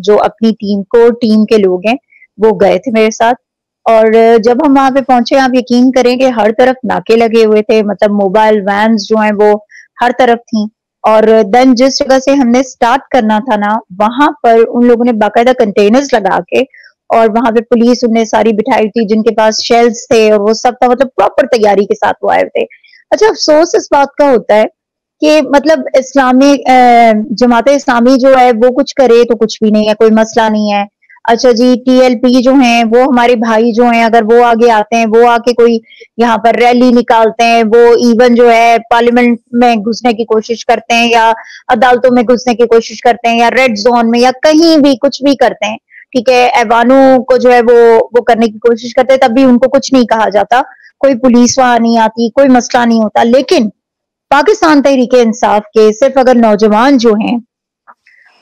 جو اپنی ٹیم کے لوگ ہیں وہ گئے تھے میرے ساتھ. اور جب ہم وہاں پہ پہنچے آپ یقین کریں کہ ہر طرف ناکے لگے ہوئے تھے, مطلب موبائل وینز جو ہیں وہ ہر طرف تھیں. اور دین جس جگہ سے ہم نے سٹارٹ کرنا تھا نا وہاں پر ان لوگوں نے باقاعدہ کنٹینرز لگا کے اور وہاں پہ پولیس انہیں ساری بٹھائی تھی جن کے پاس شیلز تھے اور وہ سب تھا, مطلب پراپر تیاری کے ساتھ وہ آئے تھے. اچھا افسوس اس بات کا ہوتا ہے کہ مطلب اسلامی جماعت اسلامی جو ہے وہ کچھ کرے تو کچھ بھی نہیں ہے, کوئی مسئلہ نہیں ہے. اچھا جی ٹی ایل پی جو ہیں وہ ہمارے بھائی جو ہیں اگر وہ آگے آتے ہیں وہ آ کے کوئی یہاں پر ریلی نکالتے ہیں, وہ ایون جو ہے پارلیمنٹ میں گھسنے کی کوشش کرتے ہیں یا عدالتوں میں گھسنے کی کوشش کرتے ہیں یا ریڈ زون میں یا کہیں بھی کچھ بھی کرتے ہیں, ٹھیک ہے, ایوانوں کو جو ہے وہ کرنے کی کوشش کرتے ہیں, تب بھی ان کو کچھ نہیں کہا جاتا, کوئی پولیس وہاں نہیں آتی, کوئی مسئلہ نہیں ہوتا. لیکن پاکستان تحریک انصاف کے صرف اگر نوجوان جو ہیں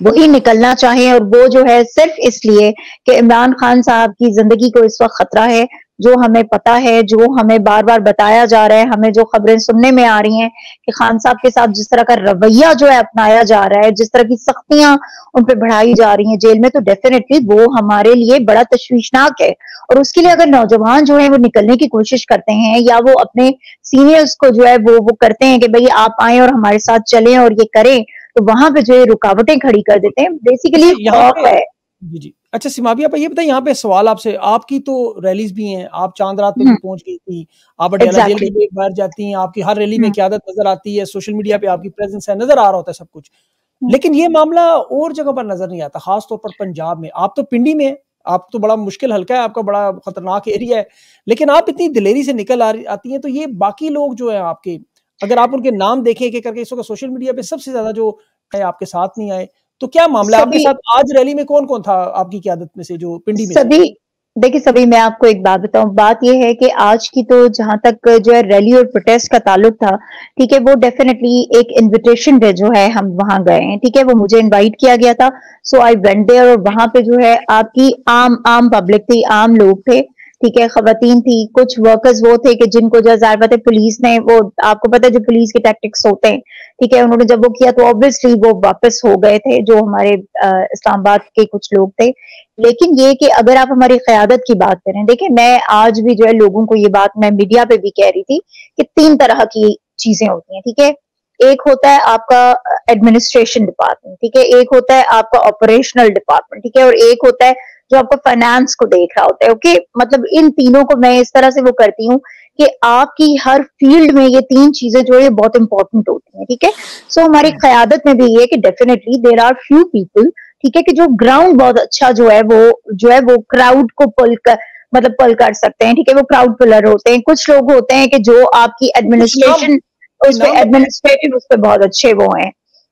وہی نکلنا چاہیں اور وہ جو ہے صرف اس لیے کہ عمران خان صاحب کی زندگی کو اس وقت خطرہ ہے, جو ہمیں پتا ہے, جو ہمیں بار بار بتایا جا رہا ہے, ہمیں جو خبریں سننے میں آ رہی ہیں کہ خان صاحب کے ساتھ جس طرح کا رویہ جو ہے اپنایا جا رہا ہے, جس طرح کی سختیاں ان پہ بڑھائی جا رہی ہیں جیل میں, تو ڈیفینیٹلی وہ ہمارے لیے بڑا تشویشناک ہے. اور اس کے لیے اگر نوجوان جو ہے وہ نکلنے کی کوشش کرتے ہیں یا وہ اپنے سینئرز کو جو ہے وہ کرتے ہیں کہ بھئی آپ آئیں اور ہمارے ساتھ چلیں اور یہ کریں, تو وہاں پہ جو ہے رکاوٹیں کھڑی کر دیتے ہیں. بیسیکلی خوف ہے. جی اچھا سیمابی آپ یہ بتائیں, یہاں پہ سوال آپ سے, آپ کی تو ریلیز بھی ہیں, آپ چاند رات پہ بھی پہنچ گئی تھی, آپ اڈیالہ جیل کی بھی باہر جاتی ہیں, آپ کی ہر ریلی میں قیادت نظر آتی ہے, سوشل میڈیا پہ آپ کی پریزنس ہے, نظر آ رہا ہوتا ہے سب کچھ. لیکن یہ معاملہ اور جگہ پر نظر نہیں آتا, خاص طور پر پنجاب میں. آپ تو پنڈی میں ہیں, آپ تو بڑا مشکل حلقہ ہے, آپ کا بڑا خطرناک ایریا ہے, لیکن آپ اتنی دلیری سے نکل آتی ہیں. تو یہ باقی لوگ جو ہیں آپ کے, اگر آپ ان کے نام دیکھیں کہ کر کے اس وقت سوشل میڈیا پہ سب سے زیادہ جو ہے آپ کے ساتھ نہیں آئے, تو کیا معاملہ آپ کے ساتھ آج ریلی میں کون کون تھا آپ کی قیادت میں سے جو پنڈی میں؟ دیکھیں سبھی میں آپ کو ایک بات بتاؤں, بات یہ ہے کہ آج کی تو جہاں تک جو ہے ریلی اور پروٹیسٹ کا تعلق تھا, ٹھیک ہے, وہ ڈیفینیٹلی ایک انویٹیشن پہ جو ہے ہم وہاں گئے ہیں, ٹھیک ہے, وہ مجھے انوائٹ کیا گیا تھا, سو آئی وینٹ دیئر. اور وہاں پہ جو ہے آپ کی عام پبلک تھی, عام لوگ تھے, ٹھیک ہے, خواتین تھی, کچھ ورکرز وہ تھے کہ جن کو جو ظاہر بات ہے پولیس نے, وہ آپ کو پتا ہے جو پولیس کے ٹیکٹکس ہوتے ہیں, ٹھیک ہے, انہوں نے جب وہ کیا تو obviously وہ واپس ہو گئے تھے جو ہمارے اسلام آباد کے کچھ لوگ تھے. لیکن یہ کہ اگر آپ ہماری قیادت کی بات کریں, دیکھیں میں آج بھی جو ہے لوگوں کو یہ بات میں میڈیا پہ بھی کہہ رہی تھی کہ 3 طرح کی چیزیں ہوتی ہیں, ٹھیک ہے. ایک ہوتا ہے آپ کا ایڈمنسٹریشن ڈپارٹمنٹ, ٹھیک ہے, ایک ہوتا ہے آپ کا آپریشنل ڈپارٹمنٹ, ٹھیک ہے, اور ایک ہوتا ہے جو آپ کا فائنانس کو دیکھ رہا ہوتا ہے. اوکے, مطلب ان تینوں کو میں اس طرح سے وہ کرتی ہوں کہ آپ کی ہر فیلڈ میں یہ 3 چیزیں جو ہے بہت امپورٹنٹ ہوتی ہیں, ٹھیک ہے. سو ہماری قیادت میں بھی یہ کہ definitely there are few people, ٹھیک ہے, کہ جو گراؤنڈ بہت اچھا جو ہے وہ کراؤڈ کو پل کر سکتے ہیں, ٹھیک ہے, وہ کراؤڈ پلر ہوتے ہیں. کچھ لوگ ہوتے ہیں کہ جو آپ کی ایڈمنسٹریشن اس پہ ایڈمنسٹریٹو اس پہ بہت اچھے وہ ہیں.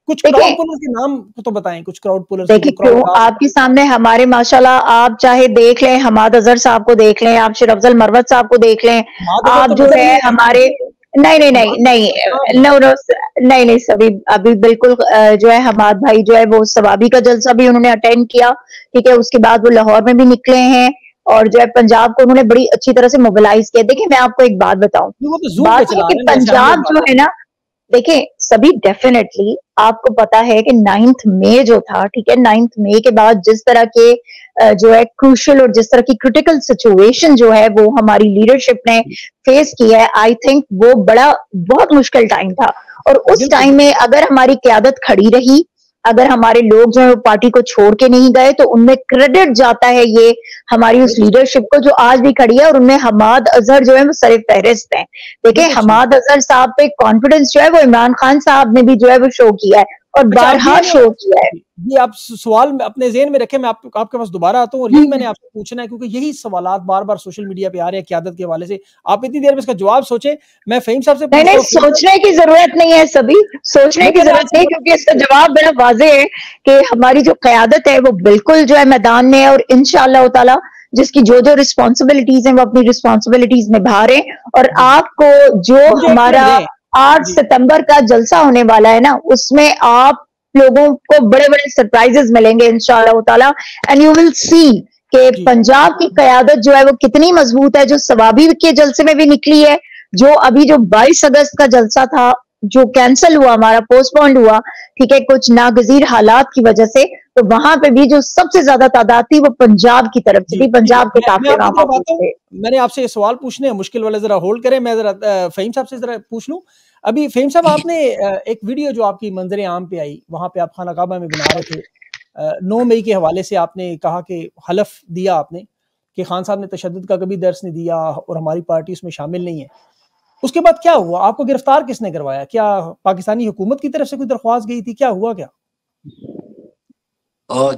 کچھ کراؤڈ پولرز کے نام تو بتائیں, کچھ کراؤڈ پولرز. دیکھیں کیوں آپ کے سامنے ہمارے ماشاءاللہ آپ چاہے دیکھ لیں حماد اظہر صاحب کو دیکھ لیں, آپ شیر افضل مروت صاحب کو دیکھ لیں, آپ جو ہے ہمارے نہیں سبھی ابھی بالکل جو ہے حماد بھائی جو ہے وہ ثوابی کا جلسہ بھی انہوں نے اٹینڈ کیا, ٹھیک ہے, اس کے بعد وہ لاہور میں بھی نکلے ہیں اور جو ہے پنجاب کو انہوں نے بڑی اچھی طرح سے موبلائز کیا. دیکھیں میں آپ کو ایک بات بتاؤں, بات ہے کہ پنجاب جو ہے نا, دیکھیں سبھی ڈیفینیٹلی آپ کو پتا ہے کہ 9 مئی جو تھا, ٹھیک ہے, 9 مئی کے بعد جس طرح کے جو ہے کروشل اور جس طرح کی کرٹیکل سچویشن جو ہے وہ ہماری لیڈرشپ نے فیس کی ہے, آئی تھنک وہ بہت مشکل ٹائم تھا. اور اس ٹائم میں اگر ہماری قیادت کھڑی رہی, اگر ہمارے لوگ جو ہے وہ پارٹی کو چھوڑ کے نہیں گئے, تو ان میں کریڈٹ جاتا ہے یہ ہماری اس لیڈرشپ کو جو آج بھی کھڑی ہے, اور ان میں حماد اظہر جو ہے وہ سر فہرست ہیں. دیکھیں حماد اظہر صاحب پہ کانفیڈنس جو ہے وہ عمران خان صاحب نے بھی جو ہے وہ شو کیا ہے اور بارہا شو کیا ہے. یہ آپ سوال اپنے ذہن میں رکھیں, میں آپ کے پاس دوبارہ آتا ہوں, اور یہی میں نے آپ سے پوچھنا ہے کیونکہ یہی سوالات بار بار سوشل میڈیا پہ آ رہے ہیں قیادت کے حوالے سے. آپ اتنی دیر میں اس کا جواب سوچیں, میں فہیم صاحب سے نہیں سوچنے کی ضرورت نہیں ہے, سبھی سوچنے کی ضرورت نہیں, کیونکہ اس کا جواب بڑا واضح ہے کہ ہماری جو قیادت ہے وہ بالکل جو ہے میدان میں ہے, اور انشاءاللہ تعالی جس کی جو رسپانسبلٹیز ہیں وہ اپنی رسپانسبلٹیز نبھا رہے ہیں. اور آپ کو جو ہمارا 8 ستمبر کا جلسہ ہونے والا ہے نا, اس میں آپ لوگوں کو بڑے بڑے سرپرائزز ملیں گے انشاءاللہ تعالی, اینڈ یو ول سی کہ پنجاب کی قیادت جو ہے وہ کتنی مضبوط ہے, جو ثوابی کے جلسے میں بھی نکلی ہے, جو ابھی جو 22 اگست کا جلسہ تھا جو کینسل ہوا ہمارا پوسٹ پونڈ ہوا ٹھیک ہے کچھ ناگزیر حالات کی وجہ سے تو وہاں پہ بھی جو سب سے زیادہ تعداد تھی وہ پنجاب کی طرف سے جی تھی جی پنجاب کے میں قافلے آپ کی وہاں طرف موجود آتا ہوں. تھے. میں نے آپ سے یہ سوال پوچھنے ہیں مشکل والے ذرا ہولڈ کریں, میں ذرا فہیم صاحب سے ذرا پوچھ لوں. ابھی فہیم صاحب آپ نے ایک ویڈیو جو آپ کی منظر عام پہ آئی وہاں پہ آپ خانہ کعبہ میں بنا رہے تھے, 9 مئی کے حوالے سے آپ نے کہا کہ حلف دیا آپ نے کہ خان صاحب نے تشدد کا کبھی درس نہیں دیا اور ہماری پارٹی اس میں شامل نہیں ہے. اس کے بعد کیا ہوا؟ آپ کو گرفتار کس نے کروایا؟ کیا پاکستانی حکومت کی طرف سے کوئی درخواست گئی تھی؟ کیا ہوا کیا؟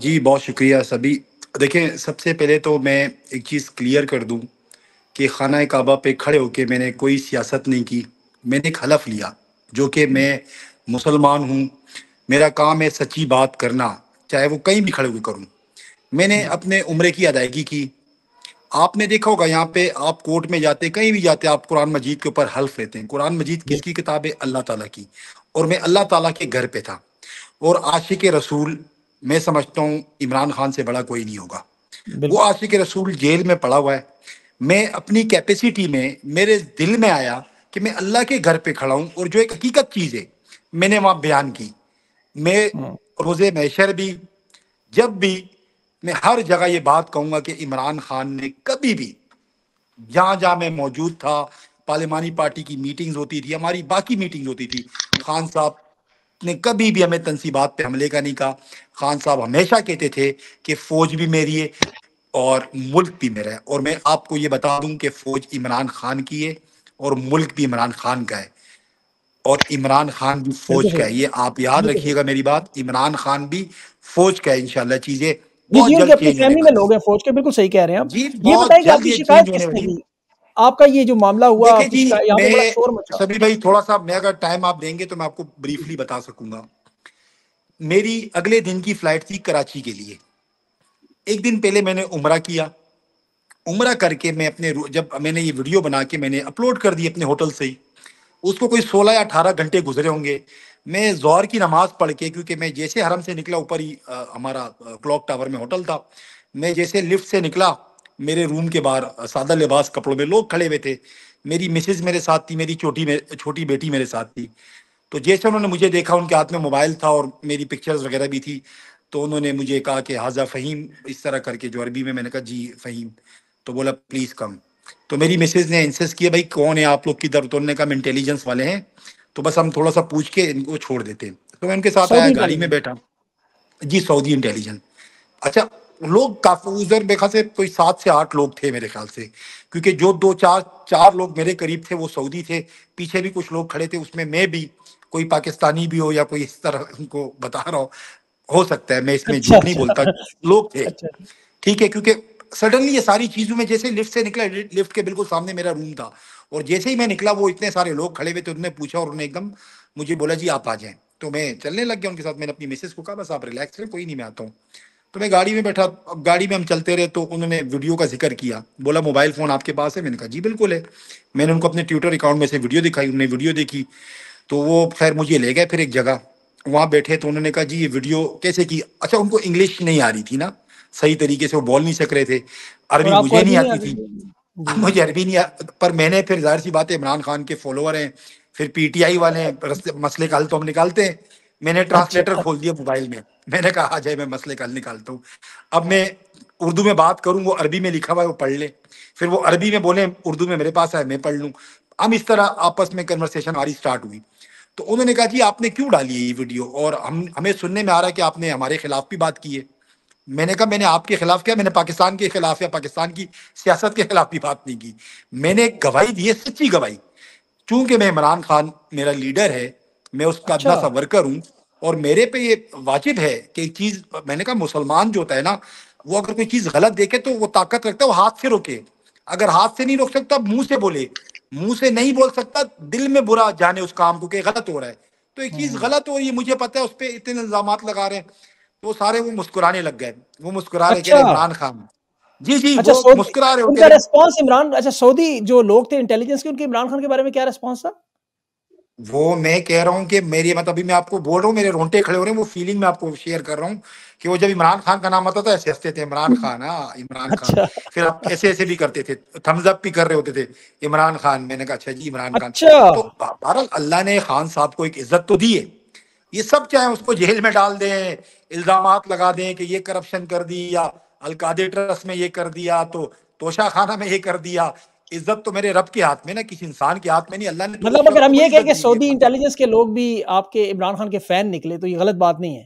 جی بہت شکریہ سبھی. دیکھیں سب سے پہلے تو میں ایک چیز کلیئر کر دوں کہ خانہ کعبہ پہ کھڑے ہو کے میں نے کوئی سیاست نہیں کی. میں نے ایک حلف لیا جو کہ میں مسلمان ہوں, میرا کام ہے سچی بات کرنا, چاہے وہ کہیں بھی کھڑے ہوئے کروں. میں نے جی اپنے عمرے کی ادائیگی کی. آپ نے دیکھا ہوگا یہاں پہ آپ کورٹ میں جاتے کہیں بھی جاتے آپ قرآن مجید کے اوپر حلف لیتے ہیں. قرآن مجید کس کی کتاب ہے؟ اللہ تعالیٰ کی. اور میں اللہ تعالیٰ کے گھر پہ تھا. اور عاشق رسول میں سمجھتا ہوں عمران خان سے بڑا کوئی نہیں ہوگا. وہ بالکل. عاشق رسول جیل میں پڑا ہوا ہے. میں اپنی کیپیسٹی میں میرے دل میں آیا کہ میں اللہ کے گھر پہ کھڑا ہوں اور جو ایک حقیقت چیز ہے میں نے وہاں بیان کی. میں روز محشر بھی جب بھی میں ہر جگہ یہ بات کہوں گا کہ عمران خان نے کبھی بھی جہاں جہاں میں موجود تھا, پارلیمانی پارٹی کی میٹنگز ہوتی تھی, ہماری باقی میٹنگز ہوتی تھی, خان صاحب نے کبھی بھی ہمیں تنصیبات پہ حملے کا نہیں کہا. خان صاحب ہمیشہ کہتے تھے کہ فوج بھی میری ہے اور ملک بھی میرا ہے. اور میں آپ کو یہ بتا دوں کہ فوج عمران خان کی ہے اور ملک بھی عمران خان کا ہے اور عمران خان بھی بالکل فوج کا صحیح. ہے. یہ آپ یاد بالکل صحیح. رکھیے گا میری بات, عمران خان بھی فوج کا ہے. انشاءاللہ چیزیں جی جی بہت ان کی جلد اپنی چینج ہونے فیملی میں والی لوگ ہیں. ہیں فوج کے, بالکل صحیح کہہ رہے ہیں آپ. جی یہ بہت بتائیں کہ آپ جلد کی یہ چینج شکایت ہونے کس نے والی. کی؟ آپ کا یہ جو معاملہ ہوا دیکھیں آپ کی جی, شکایت, یہاں پہ بڑا میں شور مچا. سبھی بھائی تھوڑا سا میں اگر ٹائم آپ دیں گے تو میں آپ کو بریفلی بتا سکوں گا. میری اگلے دن کی فلائٹ تھی کراچی کے لیے. ایک دن پہلے میں نے عمرہ کیا. عمرہ کر کے میں اپنے جب میں نے یہ ویڈیو بنا کے میں نے اپلوڈ کر دی اپنے ہوٹل سے ہی, اس کو کوئی 16 یا 18 گھنٹے گزرے ہوں گے. میں ظہر کی نماز پڑھ کے, کیونکہ میں جیسے حرم سے نکلا, اوپر ہی ہمارا کلاک ٹاور میں ہوٹل تھا, میں جیسے لفٹ سے نکلا میرے روم کے باہر سادہ لباس کپڑوں میں لوگ کھڑے ہوئے تھے. میری مسز میرے ساتھ تھی, میری چھوٹی بیٹی میرے ساتھ تھی. تو جیسے انہوں نے مجھے دیکھا, ان کے ہاتھ میں موبائل تھا اور میری پکچرز وغیرہ بھی تھی, تو انہوں نے مجھے کہا کہ حاضہ فہیم, اس طرح کر کے جو عربی میں نے کہا جی فہیم, تو بولا پلیز کم. تو میری مسز نے انسسٹ کیا بھائی کون ہے آپ لوگ کی طرف, تو انہوں نے کہا ہم انٹیلیجنس والے ہیں, تو بس ہم تھوڑا سا پوچھ کے ان کو چھوڑ دیتے ہیں. تو میں ان کے ساتھ آیا, سعودی گاڑی میں انٹیلیجنس. بیٹھا. جی سعودی انٹیلیجنس. اچھا لوگ کافی ادھر میرے خیال سے کوئی 7 سے 8 لوگ تھے میرے خیال سے, کیونکہ جو 2 4 لوگ میرے قریب تھے وہ سعودی تھے, پیچھے بھی کچھ لوگ کھڑے تھے, اس میں بھی کوئی پاکستانی بھی ہو یا کوئی اس طرح ان کو بتا رہا ہو سکتا ہے, میں اس میں اچھا جھوٹ نہیں بولتا, اچھا لوگ تھے. اچھا. ٹھیک ہے, کیونکہ سڈنلی یہ ساری چیزوں میں جیسے لفٹ سے نکلا, لفٹ کے بالکل سامنے میرا روم تھا, اور جیسے ہی میں نکلا وہ اتنے سارے لوگ کھڑے ہوئے تھے, انہوں نے پوچھا اور انہوں نے ایک دم مجھے بولا جی آپ آ جائیں. تو میں چلنے لگ گیا ان کے ساتھ. میں نے اپنی مسز کو کہا بس آپ ریلیکس رہیں, کوئی نہیں میں آتا ہوں. تو میں گاڑی میں بیٹھا, اب گاڑی میں ہم چلتے رہے, تو انہوں نے ویڈیو کا ذکر کیا, بولا موبائل فون آپ کے پاس ہے؟ میں نے کہا جی بالکل ہے. میں نے ان کو اپنے ٹویٹر اکاؤنٹ میں سے ویڈیو دکھائی, انہوں نے ویڈیو دیکھی, تو وہ خیر مجھے لے گئے پھر ایک جگہ, وہاں بیٹھے, تو انہوں نے کہا جی یہ ویڈیو کیسے کی. اچھا ان کو انگلش نہیں آ رہی تھی نا صحیح طریقے سے, وہ بول نہیں سک رہے تھے, اور عربی آپ کو مجھے عربی نہیں نہیں آتی آتی؟ تھی. جی مجھے عربی نہیں پر میں نے پھر ظاہر سی بات ہے عمران خان کے فالوور ہیں, پھر پی ٹی آئی والے ہیں, مسئلے کا حل تو ہم نکالتے ہیں. میں نے اچھا ٹرانسلیٹر کھول دیا موبائل میں نے کہا آ جائے میں مسئلے کا حل نکالتا ہوں. اب میں اردو میں بات کروں, وہ عربی میں لکھا ہوا ہے وہ پڑھ لے, پھر وہ عربی میں بولیں, اردو میں میرے پاس ہے میں پڑھ لوں. ہم اس طرح آپس میں کنورسیشن ہماری سٹارٹ ہوئی. تو انہوں نے کہا جی آپ نے کیوں ڈالی ہے یہ ویڈیو, اور ہمیں سننے میں آ رہا ہے کہ آپ نے ہمارے خلاف بھی بات کی ہے. میں نے کہا میں نے آپ کے خلاف کیا, میں نے پاکستان کے خلاف یا پاکستان کی سیاست کے خلاف بھی بات نہیں کی. میں نے گواہی دی ہے, سچی گواہی, چونکہ میں عمران خان میرا لیڈر ہے, میں اس کا ادنا اچھا. سا ورکر ہوں, اور میرے پہ یہ واجب ہے کہ ایک چیز, میں نے کہا مسلمان جو ہوتا ہے نا, وہ اگر کوئی چیز غلط دیکھے تو وہ طاقت رکھتا ہے وہ ہاتھ سے روکے. اگر ہاتھ سے نہیں روک سکتا منہ سے بولے, منہ سے نہیں بول سکتا دل میں برا جانے اس کام کو کہ غلط ہو رہا ہے. تو ایک چیز غلط ہو رہی ہے, مجھے پتا ہے, اس پہ اتنے الزامات لگا رہے ہیں, تو سارے وہ مسکرانے لگ گئے. وہ مسکرا رہے, کہہ اچھا رہے عمران خان, جی جی اچھا. وہ سعودی مسکرا رہے ہو, ان کہہ کا رہے ریسپانس عمران, اچھا سعودی جو لوگ تھے انٹیلیجنس کے, ان کے عمران خان کے بارے میں کیا ریسپانس تھا؟ وہ میں کہہ رہا ہوں کہ میری مطلب ابھی میں آپ کو بول رہا ہوں میرے رونٹے کھڑے ہو رہے ہیں، وہ فیلنگ میں آپ کو شیئر کر رہا ہوں کہ وہ جب عمران خان کا نام آتا تھا ایسے ہنستے تھے، عمران خان، ہاں عمران خان. اچھا پھر آپ ایسے ایسے بھی کرتے تھے، تھمز اپ بھی کر رہے ہوتے تھے، عمران خان. میں نے کہا اچھا جی عمران خان. اچھا تو بہرحال اللہ نے خان صاحب کو ایک عزت تو دی ہے. یہ سب چاہے اس کو جیل میں ڈال دیں، الزامات لگا دیں کہ یہ کرپشن کر دی، یا القادر ٹرسٹ میں یہ کر دیا، تو توشہ خانہ میں یہ کر دیا، عزت تو میرے رب کے ہاتھ میں نا، کسی انسان کے ہاتھ میں نہیں. اللہ نے تو اس مطلب اگر شخص ہم کو یہ بڑی کہیں کہ عزت دی ہے. سعودی انٹیلیجنس کے لوگ بھی آپ کے عمران خان کے فین نکلے تو یہ غلط بات نہیں ہے؟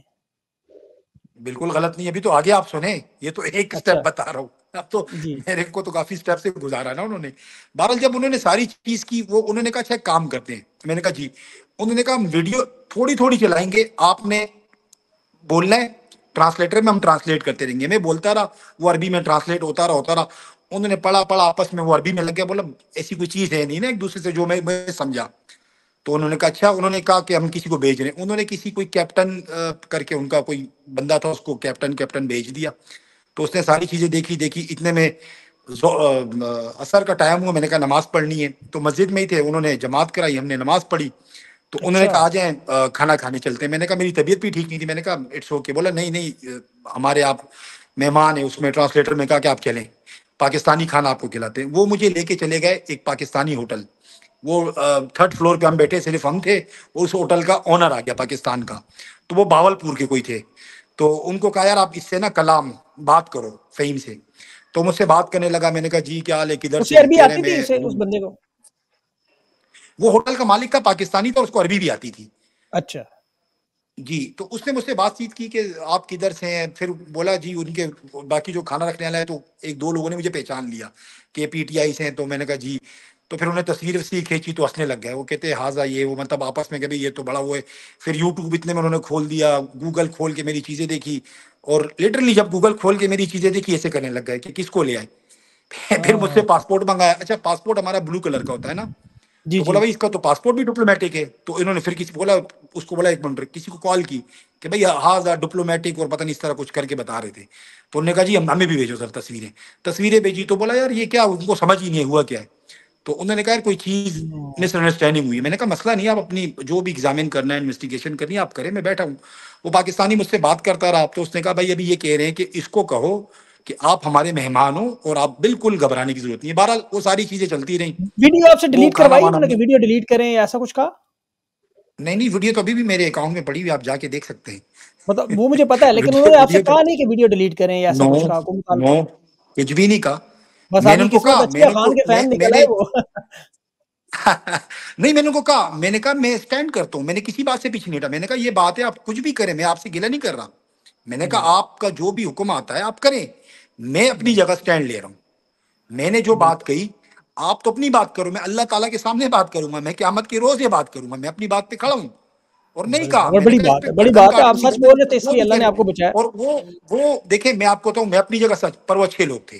بالکل غلط نہیں. ابھی تو آگے آپ سنیں، یہ تو ایک اچھا سٹیپ بتا رہا ہوں. اب تو جی میرے کو تو کافی سٹیپ سے گزارا نا انہوں نے. بہرحال جب انہوں نے ساری چیز کی، وہ انہوں نے کہا اچھا ایک کام کرتے ہیں. میں نے کہا جی. انہوں نے کہا ہم ویڈیو تھوڑی تھوڑی چلائیں گے، آپ نے بولنا ہے ٹرانسلیٹر میں، ہم ٹرانسلیٹ کرتے رہیں گے. میں بولتا رہا، وہ عربی میں ٹرانسلیٹ ہوتا رہا. انہوں نے پڑھا آپس میں، وہ عربی میں لگ گیا. بولا ایسی کوئی چیز ہے نہیں نا ایک دوسرے سے، جو میں سمجھا. تو انہوں نے کہا اچھا. انہوں نے کہا کہ ہم کسی کو بھیج رہے ہیں. انہوں نے کسی کوئی کیپٹن کر کے، ان کا کوئی بندہ تھا، اس کو کیپٹن بھیج دیا. تو اس نے ساری چیزیں دیکھی. اتنے میں عصر کا ٹائم ہوا. میں نے کہا نماز پڑھنی ہے. تو مسجد میں ہی تھے، انہوں نے جماعت کرائی، ہم نے نماز پڑھی. تو انہوں نے اچھا کہا آ جائیں کھانا کھانے چلتے ہیں. میں نے کہا میری طبیعت بھی ٹھیک نہیں تھی. میں نے کہا اٹس اوکے. بولا نہیں ہمارے آپ مہمان ہیں. اس میں ٹرانسلیٹر میں کہا کہ آپ چلیں، پاکستانی کھانا آپ کو کھلاتے ہیں. وہ مجھے لے کے چلے گئے ایک پاکستانی ہوٹل. وہ 3rd فلور پہ ہم بیٹھے، صرف ہم تھے. اس ہوٹل کا اونر آ گیا پاکستان کا. تو وہ باولپور کے کوئی تھے. تو ان کو کہا یار آپ اس سے نا کلام بات کرو فہیم سے. تو مجھ سے بات کرنے لگا. میں نے کہا جی کیا حال ہے، کدھر اسے سے؟ عربی کہہ رہے آتی تھی اسے، اس میں. بندے کو؟ وہ ہوٹل کا مالک کا پاکستانی تھا، اس کو عربی بھی آتی تھی. اچھا جی. تو اس نے مجھ سے بات چیت کی کہ آپ کدھر سے ہیں. پھر بولا جی ان کے باقی جو کھانا رکھنے والا ہے. تو ایک دو لوگوں نے مجھے پہچان لیا کہ پی ٹی آئی سے ہیں. تو میں نے کہا جی. تو پھر انہیں تصویر وسیر کھینچی تو ہنسنے لگ گئے. وہ کہتے ہیں ہاضا یہ وہ، مطلب آپس میں کہ بھائی یہ تو بڑا وہ ہے. پھر یوٹیوب اتنے میں انہوں نے کھول دیا، گوگل کھول کے میری چیزیں دیکھی. اور لٹرلی جب گوگل کھول کے میری چیزیں دیکھی، ایسے کرنے لگ گئے کہ کس کو لے آئے. پھر مجھ سے ہاں پاسپورٹ منگایا. اچھا پاسپورٹ ہمارا بلو کلر کا ہوتا ہے نا. جی تو جی بولا بھائی اس کا تو پاسپورٹ بھی ڈپلومیٹک ہے. تو انہوں نے پھر کسی بولا، اس کو بولا ایک منٹ، کسی کو کال کی کہ بھائی ہاں ڈپلومیٹک اور پتہ نہیں اس طرح کچھ کر کے بتا رہے تھے. تو انہوں نے کہا جی ہمیں بھی بھیجو سر تصویریں بھیجی. تو بولا یار یہ کیا، ان کو سمجھ ہی نہیں ہوا کیا ہے. تو انہوں نے کہا کوئی چیز مس انڈرسٹینڈنگ ہوئی. میں نے کہا مسئلہ نہیں، آپ اپنی جو بھی ایگزامن کرنا ہے، انویسٹیگیشن کرنی ہے آپ کریں، میں بیٹھا ہوں. وہ پاکستانی مجھ سے بات کرتا رہا. تو اس نے کہا بھائی ابھی یہ کہہ رہے ہیں کہ اس کو کہو کہ آپ ہمارے مہمان ہو اور آپ بالکل گھبرانے کی ضرورت نہیں ہے. بہرحال وہ ساری چیزیں چلتی رہیں. ویڈیو آپ سے وہ ڈیلیٹ کھانا کروائی وانا انہوں نے کہ ویڈیو ڈیلیٹ کریں یا ایسا کچھ کہا؟ نہیں ویڈیو تو ابھی بھی میرے اکاؤنٹ میں پڑی ہوئی، آپ جا کے دیکھ سکتے ہیں. مطلب وہ مجھے پتا ہے، لیکن انہوں نے آپ سے ویڈیو کہا نہیں کہ ویڈیو ڈیلیٹ کریں یا ایسا نو کچھ کہا کوئی مطالبہ؟ نو کچھ بھی نہیں کہا. بس میں آپ نے کی ان کو قسمت کہا، اچھی ہے، خان کے فین میں نکل نے آئے وہ نہیں میں نے ان کو کہا، میں نے کہا میں اسٹینڈ کرتا ہوں. میں نے کسی بات سے پیچھے نہیں ہٹا. میں نے کہا یہ بات ہے، آپ کچھ بھی کریں، میں آپ سے گلہ نہیں کر رہا. میں نے جی کہا آپ کا جو بھی حکم آتا ہے آپ کریں، میں اپنی جگہ اسٹینڈ لے رہا ہوں. میں نے جو بات بالکل کہی آپ تو اپنی بات کرو، میں اللہ تعالیٰ کے سامنے بات کروں گا، میں قیامت کے روز یہ بات کروں گا. میں اپنی بات پہ کھڑا ہوں. اور نہیں بالکل کہا، اور میں نے بڑی کہا اس بات پہ ہے، بڑی گردن بات ہے. آپ کاٹنے کی سچ بجائے بول رہے تھے اس جو لیے بھی اللہ نے کرے. آپ کو بچایا. اور وہ دیکھیں میں آپ کو بتاؤں، میں اپنی جگہ سچ پر وہ اچھے لوگ تھے،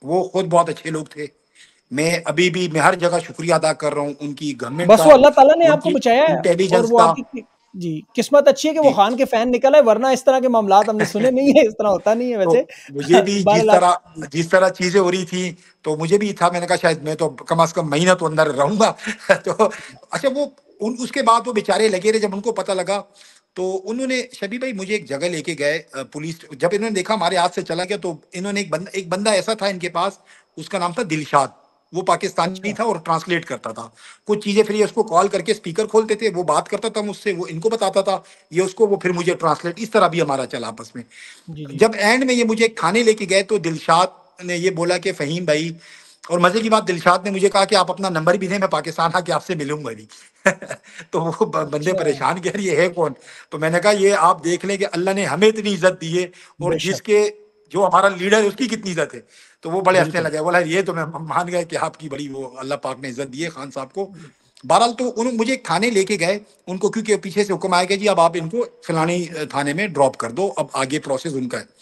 وہ خود بہت اچھے لوگ تھے. میں ابھی بھی میں ہر جگہ شکریہ ادا کر رہا ہوں ان کی گورنمنٹ بس کا، وہ اللہ تعالیٰ نے ان آپ کو کی بچایا ہے اور انٹیلیجنس وہ کا. آپ کی جی قسمت اچھی ہے کہ وہ جی خان کے فین نکل ہے، ورنہ اس طرح کے معاملات ہم نے سنے نہیں ہے. اس طرح ہوتا نہیں ہے تو ویسے. مجھے بھی بہرحال آپ جس طرح چیزیں ہو رہی تھی تو مجھے بھی تھا. میں نے کہا شاید میں تو کم از کم مہینہ تو اندر رہوں گا. تو اچھا وہ اس کے بعد وہ بیچارے لگے رہے. جب ان کو پتہ لگا تو انہوں نے شبی بھائی مجھے ایک جگہ لے کے گئے پولیس. جب انہوں نے دیکھا ہمارے ہاتھ سے چلا گیا تو انہوں نے ایک بندہ ایسا تھا ان کے پاس، اس کا نام تھا دلشاد. وہ پاکستانی اچھا تھا اور ٹرانسلیٹ کرتا تھا کچھ چیزیں. پھر یہ اس کو کال کر کے اسپیکر کھولتے تھے، وہ بات کرتا تھا مجھ سے، وہ ان کو بتاتا تھا، یہ اس کو، وہ پھر مجھے ٹرانسلیٹ. اس طرح بھی ہمارا چلا آپس میں. جی جی جب اینڈ میں یہ مجھے کھانے لے کے گئے تو دلشاد نے یہ بولا کہ فہیم بھائی، اور مزے کی بات دلشاد نے مجھے کہا کہ آپ اپنا نمبر بھی دیں، میں پاکستان آ کے آپ سے ملوں گا بھی. تو وہ بندے اچھا پریشان کہ یہ ہے کون. تو میں نے کہا یہ آپ دیکھ لیں کہ اللہ نے ہمیں اتنی عزت دی ہے اور بے جس شک کے جو ہمارا لیڈر ہے اس کی کتنی عزت ہے. تو وہ بڑے ہنسنے بالکل لگے. بولا یہ تو میں مان گیا کہ آپ کی بڑی وہ اللہ پاک نے عزت دی ہے خان صاحب کو. بہرحال تو انہوں مجھے کھانے لے کے گئے ان کو، کیونکہ پیچھے سے حکم آیا کہ جی اب آپ ان کو فلانی تھانے میں ڈراپ کر دو، اب آگے پروسیس ان کا ہے.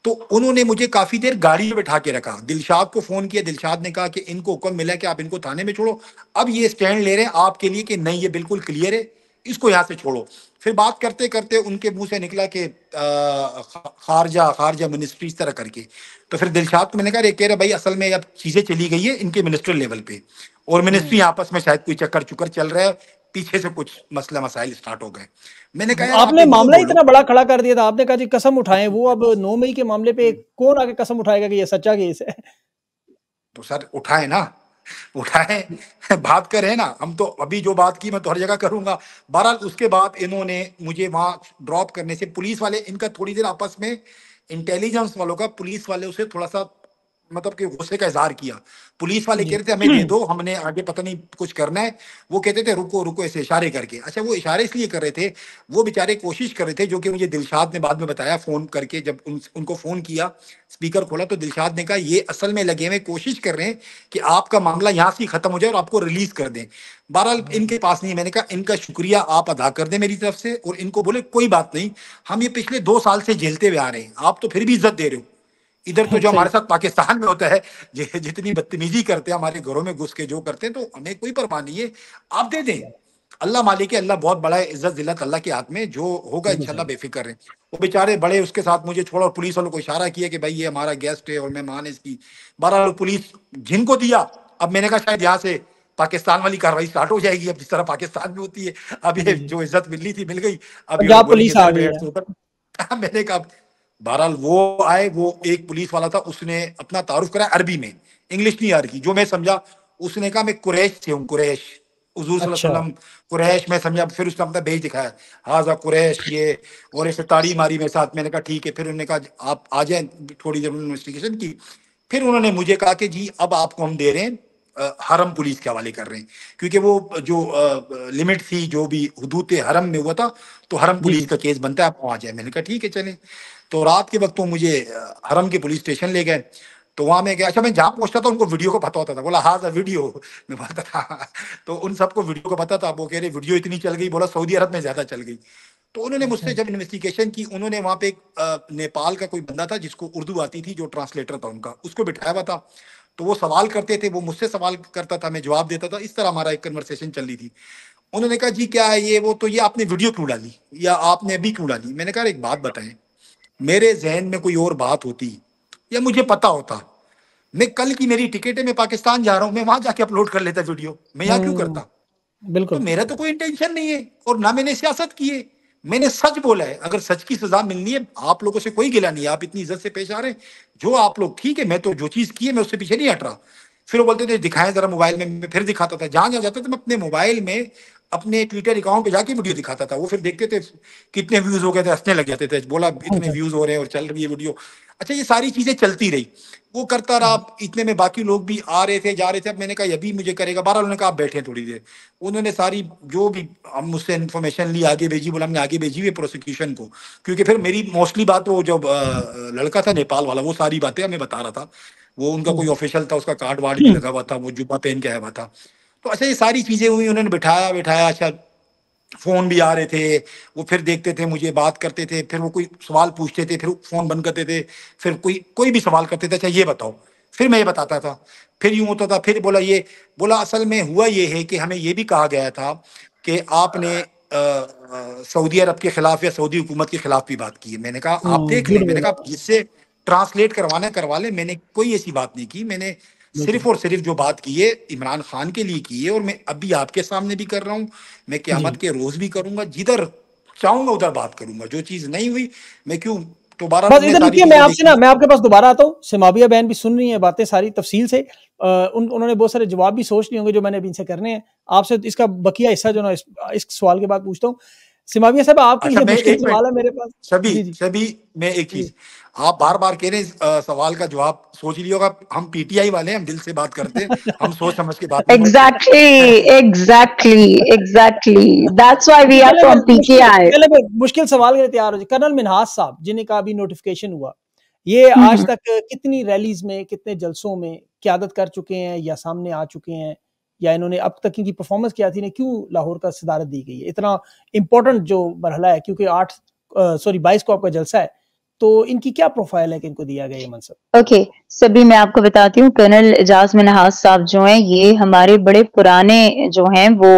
تو انہوں نے مجھے کافی دیر گاڑی میں بٹھا کے رکھا. دلشاد کو فون کیا، دلشاد نے کہا کہ ان کو حکم ملا کہ آپ ان کو تھانے میں چھوڑو. اب یہ اسٹینڈ لے رہے ہیں آپ کے لیے کہ نہیں یہ بالکل کلیئر ہے، اس کو یہاں سے چھوڑو. پھر بات کرتے کرتے ان کے منہ سے نکلا کہ خارجہ منسٹری اس طرح کر کے. تو پھر دلشاد کو میں نے کہا یہ کہہ رہے بھائی اصل میں اب چیزیں چلی گئی ہے ان کے منسٹر لیول پہ، اور منسٹری آپس میں شاید کوئی چکر چکر چل رہا ہے. پیچھے سے کچھ مسئلہ مسائل اسٹارٹ ہو گئے. میں نے کہا یار آپ نے معاملہ اتنا بڑا کھڑا کر دیا تھا, آپ نے کہا جی قسم اٹھائیں, وہ اب 9 مئی کے معاملے پہ کون آگے قسم اٹھائے گا کہ یہ سچا کیس ہے؟ تو سر اٹھائیں نا, اٹھائیں, بات کریں نا. ہم تو ابھی جو بات کی میں تو ہر جگہ کروں گا. بہرحال اس کے بعد انہوں نے مجھے وہاں ڈراپ کرنے سے, پولیس والے ان کا تھوڑی دیر آپس میں انٹیلیجنس والوں کا پولیس والے اسے تھوڑا سا مطلب کہ غصے کا اظہار کیا. پولیس والے کہہ رہے تھے ہمیں دے دو, ہم نے آگے پتہ نہیں کچھ کرنا ہے. وہ کہتے تھے رکو رکو ایسے اشارے کر کے. اچھا وہ اشارے اس لیے کر رہے تھے, وہ بیچارے کوشش کر رہے تھے, جو کہ مجھے دلشاد نے بعد میں بتایا فون کر کے, جب ان کو فون کیا اسپیکر کھولا تو دلشاد نے کہا یہ اصل میں لگے ہوئے کوشش کر رہے ہیں کہ آپ کا معاملہ یہاں سے ختم ہو جائے اور آپ کو ریلیز کر دیں. بہرحال ان کے پاس نہیں. میں نے کہا ان کا شکریہ آپ ادا کر دیں میری طرف سے, اور ان کو بولے کوئی بات نہیں, ہم یہ پچھلے 2 سال سے جھیلتے ہوئے آ رہے ہیں, آپ تو پھر بھی عزت دے رہے ہو. ادھر تو جو ہمارے ساتھ پاکستان میں ہوتا ہے, جتنی بدتمیزی کرتے ہیں ہمارے گھروں میں گھس کے جو کرتے ہیں, تو ہمیں کوئی پرواہ نہیں ہے, آپ دے دیں. اللہ مالک ہے, اللہ بہت بڑا ہے, عزت ذلت اللہ کے ہاتھ میں, جو ہوگا انشاءاللہ بے فکر رہیں. وہ بیچارے بڑے اس کے ساتھ مجھے چھوڑا, اور پولیس والوں کو اشارہ کیا کہ بھائی یہ ہمارا گیسٹ ہے اور مہمان ہے اس کی. بہرحال پولیس جن کو دیا, اب میں نے کہا شاید یہاں سے پاکستان والی کاروائی سٹارٹ ہو جائے گی, اب جس طرح پاکستان میں ہوتی ہے. اب یہ جو عزت ملنی تھی مل گئی, اب یہ لوگ بولیں گے سر بیٹھ سے اوپر. میں نے کہا بہرحال وہ آئے, وہ ایک پولیس والا تھا, اس نے اپنا تعارف کرایا عربی میں, انگلش نہیں آ رہی, جو میں سمجھا. اس نے کہا میں قریش سے ہوں, قریش, حضور صلی اللہ علیہ وسلم قریش. میں سمجھا, پھر اس نے اپنا بیج دکھایا, ہاضا قریش یہ, اور ایسے تاڑی ماری میرے ساتھ. میں نے کہا ٹھیک ہے. پھر انہوں نے کہا آپ آ جائیں, تھوڑی دیر انویسٹیگیشن کی. پھر انہوں نے مجھے کہا کہ جی اب آپ کو ہم دے رہے ہیں حرم پولیس کے حوالے کر رہے ہیں, کیونکہ وہ جو لمٹ تھی جو بھی حدود حرم میں ہوا تھا, تو حرم پولیس کا کیس بنتا ہے, آپ وہاں جائیں. میں نے کہا ٹھیک ہے چلیں. تو رات کے وقت وہ مجھے حرم کے پولیس اسٹیشن لے گئے. تو وہاں میں گیا, اچھا میں جہاں پہنچتا تھا ان کو ویڈیو کو پتہ ہوتا تھا, بولا ہاں ویڈیو میں پتا تھا. تو ان سب کو ویڈیو کو پتا تھا. وہ کہہ رہے ویڈیو اتنی چل گئی, بولا سعودی عرب میں زیادہ چل گئی. تو انہوں نے مجھ سے جب انویسٹیگیشن کی, انہوں نے وہاں پہ ایک نیپال کا کوئی بندہ تھا جس کو اردو آتی تھی, جو ٹرانسلیٹر تھا ان کا, اس کو بٹھایا ہوا تھا. تو وہ سوال کرتے تھے, وہ مجھ سے سوال کرتا تھا, میں جواب دیتا تھا. اس طرح ہمارا ایک کنورسیشن چل رہی تھی. انہوں نے کہا جی کیا ہے یہ وہ, تو یہ آپ نے ویڈیو کیوں ڈالی, یا آپ نے ابھی کیوں ڈالی. میں نے کہا ایک بات بتائیں, میرے ذہن میں کوئی اور بات ہوتی یا مجھے پتا ہوتا, میں کل کی میری ٹکٹ ہے, میں پاکستان جا رہا ہوں, میں وہاں جا کے اپلوڈ کر لیتا ویڈیو, میں یہاں کیوں کرتا. تو میرا تو کوئی انٹینشن نہیں ہے, اور نہ میں نے سیاست کی ہے, میں نے سچ بولا ہے. اگر سچ کی سزا ملنی ہے, آپ لوگوں سے کوئی گلہ نہیں ہے, آپ اتنی عزت سے پیش آ رہے ہیں, جو آپ لوگ ٹھیک ہے, میں تو جو چیز کی ہے میں اس سے پیچھے نہیں ہٹ رہا. پھر وہ بولتے تھے دکھائیں ذرا موبائل میں, میں پھر دکھاتا تھا. جہاں جہاں جاتا تھا میں اپنے موبائل میں اپنے ٹویٹر اکاؤنٹ پہ جا کے ویڈیو دکھاتا تھا. وہ پھر دیکھتے تھے کتنے ویوز ہو گئے تھے, ہنسنے لگ جاتے تھے, بولا اتنے ویوز ہو رہے ہیں اور چل رہی ہے ویڈیو. اچھا یہ ساری چیزیں چلتی رہی, وہ کرتا رہا. اتنے میں باقی لوگ بھی آ رہے تھے جا رہے تھے. اب میں نے کہا یہ بھی مجھے کرے گا. بہرحال انہوں نے کہا آپ بیٹھے تھوڑی دیر. انہوں نے ساری جو بھی ہم مجھ سے انفارمیشن لی آگے بھیجی, بولا ہم نے آگے بھیجی ہوئی پروسیکیوشن کو, کیونکہ پھر میری موسٹلی بات وہ جو لڑکا تھا نیپال والا, وہ ساری باتیں ہمیں بتا رہا تھا. وہ ان کا کوئی آفیشیل تھا, اس کا کارڈ وارڈ بھی لگا ہوا تھا, وہ جبہ پہن کے آیا ہوا تھا. تو اچھا یہ ساری چیزیں ہوئی, انہوں نے بٹھایا. اچھا فون بھی آ رہے تھے, وہ پھر دیکھتے تھے مجھے, بات کرتے تھے, پھر وہ کوئی سوال پوچھتے تھے, پھر فون بند کرتے تھے, پھر کوئی بھی سوال کرتے تھے, اچھا یہ بتاؤ, پھر میں یہ بتاتا تھا, پھر یوں ہوتا تھا. پھر بولا اصل میں ہوا یہ ہے کہ ہمیں یہ بھی کہا گیا تھا کہ آپ نے سعودی عرب کے خلاف یا سعودی حکومت کے خلاف بھی بات کی ہے. میں نے کہا آپ دیکھ لیں, میں نے کہا جس سے ٹرانسلیٹ کروانا کروا لیں. میں نے کوئی ایسی بات نہیں کی, میں نے صرف اور صرف جو بات کی ہے عمران خان کے لیے کی ہے, اور میں ابھی آپ کے سامنے بھی کر رہا ہوں, میں قیامت کے روز بھی کروں گا, جدھر چاہوں گا ادھر بات کروں گا. جو چیز نہیں ہوئی میں کیوں دوبارہ بس ادھر رکیے, میں آپ سے نا, میں آپ کے پاس دوبارہ آتا ہوں. سمابیہ بہن بھی سن رہی ہیں باتیں ساری تفصیل سے, انہوں نے بہت سارے جواب بھی سوچ لیے ہوں گے جو میں نے ابھی ان سے کرنے ہیں. آپ سے اس کا بقیہ حصہ جو نا اس سوال کے بعد پوچھتا ہوں. سمابیہ صاحب آپ کے لیے مشکل سوال ہے میرے پاس. سبھی میں ایک چیز, آپ بار بار کہہ رہے ہیں سوال کا جواب سوچ لیے ہوگا. ہم پی ٹی آئی والے ہیں, ہم دل سے بات کرتے ہیں, ہم سوچ سمجھ کے بات نہیں کرتے. مشکل سوال کے لیے تیار ہو جائے. کرنل منہاس صاحب جنہیں کا ابھی نوٹیفیکیشن ہوا, یہ آج تک کتنی ریلیز میں, کتنے جلسوں میں قیادت کر چکے ہیں یا سامنے آ چکے ہیں, یا انہوں نے اب تک ان کی پرفارمنس کیا تھی, کیوں لاہور کا صدارت دی گئی ہے؟ اتنا امپورٹنٹ جو مرحلہ ہے, کیونکہ 22 کو آپ کا جلسہ ہے, تو ان کی کیا پروفائل ہے کہ ان کو دیا گیا یہ منصب؟ اوکے سبھی میں آپ کو بتاتی ہوں. کرنل اعجاز منہاس صاحب جو ہیں, یہ ہمارے بڑے پرانے جو ہیں وہ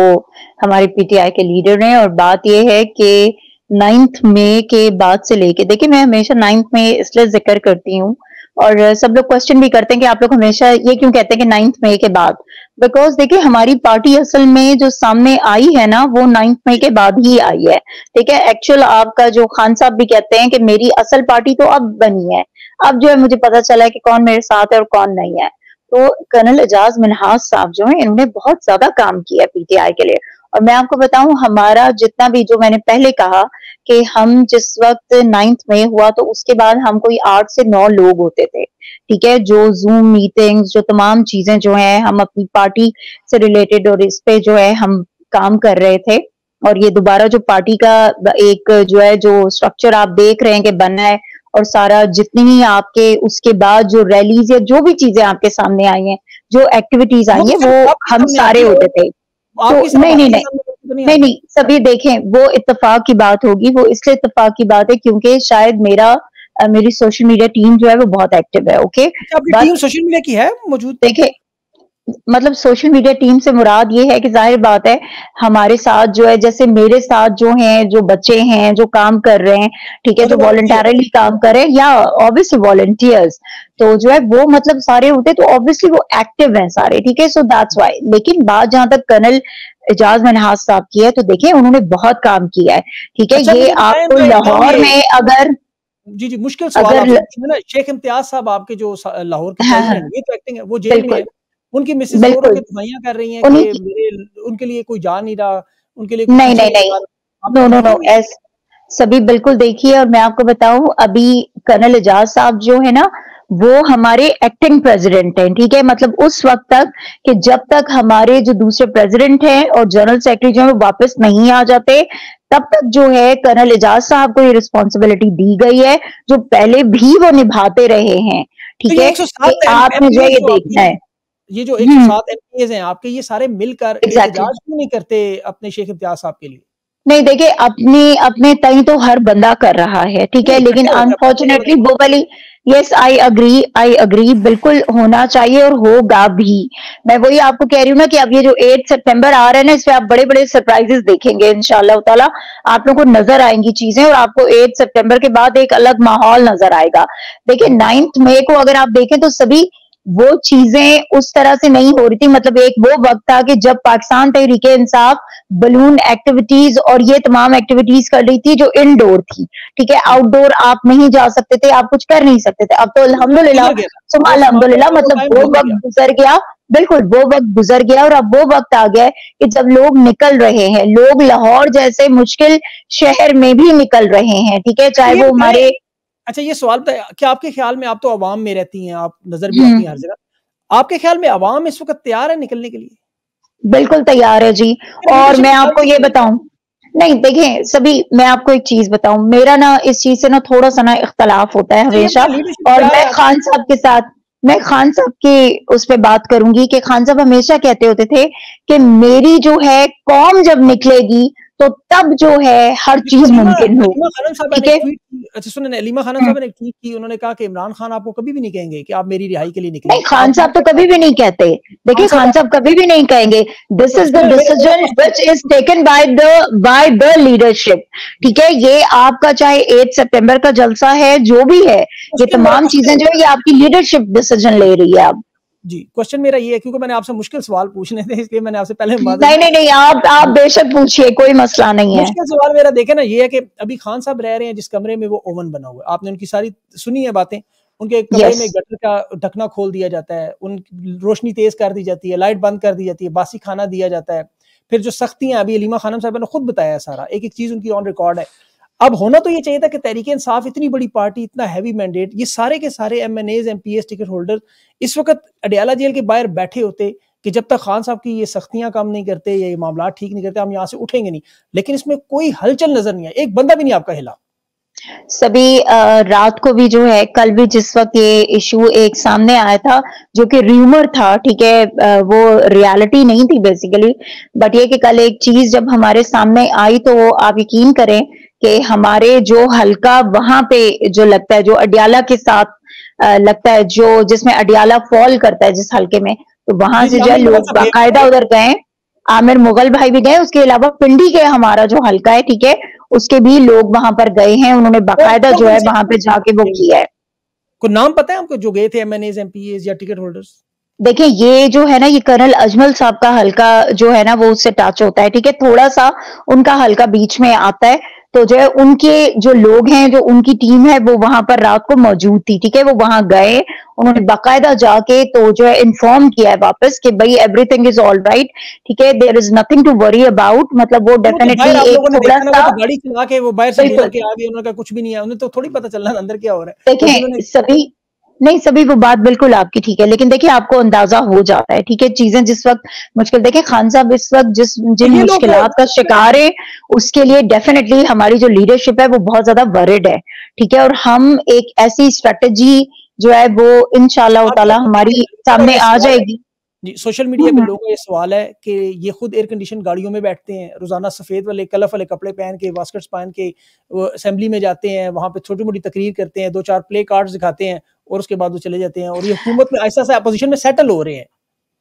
ہمارے پی ٹی آئی کے لیڈر ہیں. اور بات یہ ہے کہ 9 مئی کے بعد سے لے کے, دیکھیں میں ہمیشہ 9 مئی اس لیے ذکر کرتی ہوں اور سب لوگ کوشچن بھی کرتے ہیں کہ آپ لوگ ہمیشہ یہ کیوں کہتے ہیں کہ 9 مئی کے بعد. بیکاز دیکھیں ہماری پارٹی اصل میں جو سامنے آئی ہے نا وہ 9 مئی کے بعد ہی آئی ہے. ٹھیک ہے, ایکچوئل آپ کا جو خان صاحب بھی کہتے ہیں کہ میری اصل پارٹی تو اب بنی ہے, اب جو ہے مجھے پتا چلا ہے کہ کون میرے ساتھ ہے اور کون نہیں ہے. تو کرنل اعجاز منہاس صاحب جو ہیں انہوں نے بہت زیادہ کام کیا پی ٹی آئی کے لیے. اور میں آپ کو بتاؤں ہمارا جتنا بھی, جو میں نے پہلے کہا کہ ہم جس وقت 9 مئی ہوا تو اس کے بعد ہم کوئی 8 سے 9 لوگ ہوتے تھے. ٹھیک ہے, جو زوم میٹنگز, جو تمام چیزیں جو ہیں ہم اپنی پارٹی سے ریلیٹڈ اور اس پہ جو ہے ہم کام کر رہے تھے. اور یہ دوبارہ جو پارٹی کا ایک جو ہے جو اسٹرکچر آپ دیکھ رہے ہیں کہ بنا ہے, اور سارا جتنی ہی آپ کے اس کے بعد جو ریلیز یا جو بھی چیزیں آپ کے سامنے آئی ہیں, جو ایکٹیویٹیز آئی ہیں, وہ ہم سارے ہوتے تھے. تو نہیں سبھی دیکھیں وہ اتفاق کی بات ہوگی, وہ اس لیے اتفاق کی بات ہے کیونکہ شاید میری سوشل میڈیا ٹیم جو ہے وہ بہت ایکٹیو ہے. اوکے, ٹیم سوشل میڈیا کی ہے موجود. دیکھیں مطلب سوشل میڈیا ٹیم سے مراد یہ ہے کہ ظاہر بات ہے ہمارے ساتھ جو ہے, جیسے میرے ساتھ جو ہیں, جو بچے ہیں جو کام کر رہے ہیں, ٹھیک ہے, جو والنٹیرلی کام کر رہے ہیں, یا obviously volunteers, تو جو ہے وہ مطلب سارے ہوتے تو obviously وہ ایکٹیو ہیں سارے. ٹھیک ہے, سو دیٹس وائی. لیکن بات جہاں تک کرنل اعجاز منہاس صاحب کی ہے تو دیکھیں انہوں نے بہت کام کیا ہے. ٹھیک ہے, یہ آپ کو لاہور میں اگر جی مشکل سوال شیخ امتیاز صاحب آپ کے جو لاہور کے پریزیڈنٹ, یہ تو ایکٹنگ ہے, وہ جیل میں ہے, ان کی مسز رو کے دعائیاں کر رہی ہیں کہ ان کے لیے کوئی جا نہیں رہا, ان کے لیے نہیں سبھی بالکل دیکھیے. اور میں آپ کو بتاؤں ابھی کرنل اعجاز صاحب جو ہے نا وہ ہمارے ایکٹنگ پریزیڈنٹ ہیں. ٹھیک ہے, مطلب اس وقت تک کہ جب تک ہمارے جو دوسرے پریزیڈنٹ ہیں اور جنرل سیکرٹری جو ہے وہ واپس نہیں آ جاتے, تب تک جو ہے کرنل اعجاز صاحب کو یہ رسپانسبلٹی دی گئی ہے جو پہلے بھی وہ نبھاتے رہے ہیں. ٹھیک ہے, آپ نے جو ہے یہ دیکھنا ہے. یہ جو 107 ایم پی ایز ہیں آپ کے, یہ سارے مل کر احتجاج کیوں نہیں کرتے اپنے شیخ امتیاز صاحب کے لیے؟ نہیں دیکھیں اپنے تئیں تو ہر بندہ کر رہا ہے. ٹھیک ہے, لیکن انفارچونیٹلی وہ والی یس آئی اگری بالکل ہونا چاہیے اور ہوگا بھی. میں وہی آپ کو کہہ رہی ہوں نا کہ اب یہ جو 8 سپٹمبر آ رہا ہے نا, اس پہ آپ بڑے بڑے سرپرائزز دیکھیں گے انشاءاللہ تعالیٰ. آپ لوگوں کو نظر آئیں گی چیزیں, اور آپ کو 8 سپٹمبر کے بعد ایک الگ ماحول نظر آئے گا. دیکھیں 9 مئی کو اگر آپ دیکھیں تو سبھی وہ چیزیں اس طرح سے نہیں ہو رہی تھی. مطلب ایک وہ وقت تھا کہ جب پاکستان تحریک انصاف بلون ایکٹیویٹیز اور یہ تمام ایکٹیویٹیز کر رہی تھی جو انڈور تھی. ٹھیک ہے, آؤٹ ڈور آپ نہیں جا سکتے تھے, آپ کچھ کر نہیں سکتے تھے. اب تو الحمدللہ مطلب وہ وقت گزر گیا, بالکل وہ وقت گزر گیا, اور اب وہ وقت آ گیا کہ جب لوگ نکل رہے ہیں, لوگ لاہور جیسے مشکل شہر میں بھی نکل رہے ہیں. ٹھیک ہے, چاہے وہ ہمارے اچھا یہ سوال کیا آپ کے خیال میں, آپ تو عوام میں رہتی ہیں, آپ نظر بھی آتی ہیں ہر جگہ, آپ کے خیال میں عوام اس وقت تیار ہے نکلنے کے لیے؟ بالکل تیار ہے جی. اور میں آپ کو یہ بتاؤں, نہیں دیکھیں سبھی, میں آپ کو ایک چیز بتاؤں, میرا نا اس چیز سے نا تھوڑا سا نا اختلاف ہوتا ہے ہمیشہ, اور میں خان صاحب کی اس پہ بات کروں گی کہ خان صاحب ہمیشہ کہتے ہوتے تھے کہ میری جو ہے قوم جب نکلے گی تو تب جو ہے ہر چیز ممکن ہو. اچھا سنیں, علیمہ خانم صاحب نے ایک ٹویٹ کی, انہوں نے کہا کہ عمران خان آپ کو کبھی بھی نہیں کہیں گے کہ آپ میری رہائی کے لیے نکلیں. نہیں, خان صاحب تو کبھی بھی نہیں کہتے. دیکھیں خان صاحب کبھی بھی نہیں کہیں گے. This is the decision which is taken by the leadership. ٹھیک ہے, یہ آپ کا چاہے 8 سپٹمبر کا جلسہ ہے, جو بھی ہے, یہ تمام چیزیں جو ہے یہ آپ کی لیڈرشپ ڈیسیژن لے رہی ہے. اب جی کوشچن میرا یہ ہے, کیونکہ میں نے آپ سے مشکل سوال پوچھنے تھے اس لیے میں نے آپ سے پہلے نہیں آپ بے شک پوچھئے, کوئی مسئلہ نہیں ہے. مشکل سوال میرا دیکھیں نا یہ ہے کہ ابھی خان صاحب رہ رہے ہیں جس کمرے میں, وہ اوون بنا ہوا ہے, آپ نے ان کی ساری سنی ہے باتیں, ان کے کمرے میں گٹر کا ڈھکنا کھول دیا جاتا ہے, ان روشنی تیز کر دی جاتی ہے, لائٹ بند کر دی جاتی ہے, باسی کھانا دیا جاتا ہے, پھر جو سختیاں ابھی علیمہ خانم صاحب نے خود بتایا ہے سارا, ایک ایک چیز ان کی آن ریکارڈ ہے. اب ہونا تو یہ چاہیے تھا کہ تحریک انصاف اتنی بڑی پارٹی, اتنا ہیوی مینڈیٹ, یہ سارے کے سارے M N A's, M P S, ticket holder اس وقت اڈیالہ جیل کے باہر بیٹھے ہوتے کہ جب تک خان صاحب کی یہ سختیاں کم نہیں کرتے یا یہ معاملات ٹھیک نہیں کرتے ہم یہاں سے اٹھیں گے نہیں. لیکن اس میں کوئی ہلچل نظر نہیں ہے, ایک بندہ بھی نہیں آپ کا ہلا. سبھی رات کو بھی جو ہے, کل بھی جس وقت یہ ایشو ایک سامنے آیا تھا جو کہ ریومر تھا, ٹھیک ہے, وہ ریالٹی نہیں تھی بیسیکلی, بٹ یہ کہ کل ایک چیز جب ہمارے سامنے آئی تو آپ یقین کریں کہ ہمارے جو حلقہ وہاں پہ جو لگتا ہے, جو اڈیالہ کے ساتھ لگتا ہے, جو جس میں اڈیالہ فال کرتا ہے جس حلقے میں, تو وہاں سے جو ہے لوگ باقاعدہ ادھر گئے, عامر مغل بھائی بھی گئے, اس کے علاوہ پنڈی کے ہمارا جو حلقہ ہے, ٹھیک ہے, اس کے بھی لوگ وہاں پر گئے ہیں, انہوں نے باقاعدہ جو ہے وہاں پہ جا کے وہ کیا ہے. کوئی نام پتہ ہے آپ کو جو گئے تھے MNAs MPAs یا ٹکٹ ہولڈرز؟ دیکھیں یہ جو ہے نا یہ کرنل اجمل صاحب کا حلقہ جو ہے نا وہ اس سے ٹچ ہوتا ہے, ٹھیک ہے, تھوڑا سا ان کا حلقہ بیچ میں آتا ہے, تو جو ہے ان کے جو لوگ ہیں, جو ان کی ٹیم ہے وہ وہاں پر رات کو موجود تھی, ٹھیک ہے, وہ وہاں گئے, انہوں نے باقاعدہ جا کے تو جو ہے انفارم کیا ہے واپس کہ بھائی everything is all right, ٹھیک ہے, there is nothing to worry about, مطلب وہ ڈیفینیٹلی ایک تھوڑا سا گاڑی چلا کے وہ باہر سے ڈیلر کے آگے انہوں نے کہا کچھ بھی نہیں ہے, انہیں تو تھوڑی پتہ چلنا اندر کیا ہو رہا ہے. دیکھیں سبھی نہیں سبھی وہ بات بالکل آپ کی ٹھیک ہے, لیکن دیکھیں آپ کو اندازہ ہو جاتا ہے, ٹھیک ہے, چیزیں جس وقت مشکل, دیکھیں خان صاحب اس وقت جن مشکلات کا شکار ہے اس کے لیے ڈیفینیٹلی ہماری جو لیڈرشپ ہے وہ بہت زیادہ ورڈ ہے, ٹھیک ہے, اور ہم ایک ایسی اسٹریٹجی جو ہے وہ انشاءاللہ تعالی ہماری سامنے آ جائے گی. جی سوشل میڈیا پہ لوگوں کا یہ سوال ہے کہ یہ خود ایئر کنڈیشن گاڑیوں میں بیٹھتے ہیں, روزانہ سفید والے کلف والے کپڑے پہن کے, واسکٹس پہن کے وہ اسمبلی میں جاتے ہیں, وہاں پہ چھوٹی موٹی تقریر کرتے ہیں, 2-4 پلے کارڈز دکھاتے ہیں اور اس کے بعد وہ چلے جاتے ہیں, اور یہ حکومت میں ایسا ایسا اپوزیشن میں سیٹل ہو رہے ہیں.